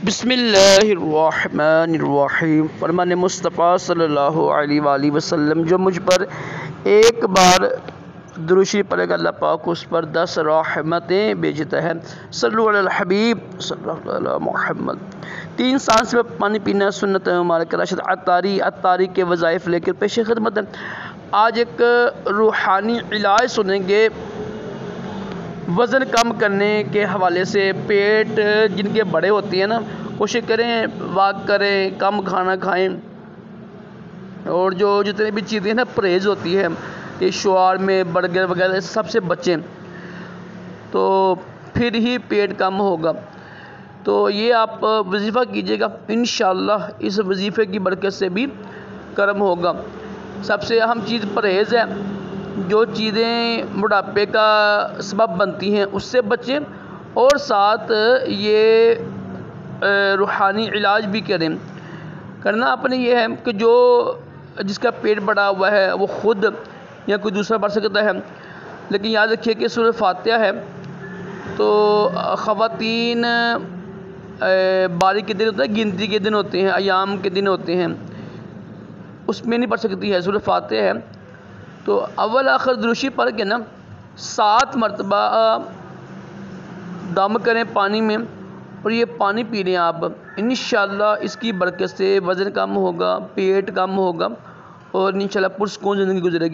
بسم اللہ الرحمن الرحیم۔ فرمان مصطفیٰ صلی اللہ علیہ وآلہ وسلم، جو مجھ پر ایک بار درود شریف پڑھے گا اللہ پاک اس پر 10 رحمتیں بھیجتا ہے۔ صلو علی الحبیب صلی اللہ علیہ محمد۔ 3 سانس میں پانی پینا سنت مبارک راشد عطاری کے وظائف لے کر پیش خدمت ہے۔ آج ایک روحانی علاج سنیں گے وزن کم کرنے کے حوالے سے۔ پیٹ جن کے بڑے ہوتے ہیں نا، کوشش کریں واک کریں، کم کھانا کھائیں، اور جو جتنے بھی چیزیں نا پرہیز ہوتی ہے، یہ شوار میں برگر وغیرہ سب سے بچیں، تو پھر ہی پیٹ کم ہوگا۔ تو یہ آپ وظیفہ کیجیے گا، انشاءاللہ اس وظیفے کی برکت سے بھی کرم ہوگا۔ سب سے اہم چیز پرہیز ہے۔ جو چیزیں موٹاپے کا سبب بنتی ہیں اس سے بچیں، اور ساتھ یہ روحانی علاج بھی کرنا اپنے یہ ہے کہ جو جس کا پیٹ بڑا ہوا ہے وہ خود یا کوئی دوسرا بڑھ سکتا ہے، لیکن یاد رکھیے کہ سورہ فاتحہ ہے تو خواتین باری کے دن ہوتے ہیں، گنتی کے دن ہوتے ہیں، ایام کے دن ہوتے ہیں، اس میں نہیں پڑھ سکتی ہے۔ سورہ فاتحہ ہے تو اول آخر درود شریف پڑھ کے نا 7 مرتبہ دم کریں پانی میں، اور یہ پانی پی لیں آپ۔ انشاءاللہ اس کی برکت سے وزن کم ہوگا، پیٹ کم ہوگا، اور انشاءاللہ پرسکون زندگی گزرے گی۔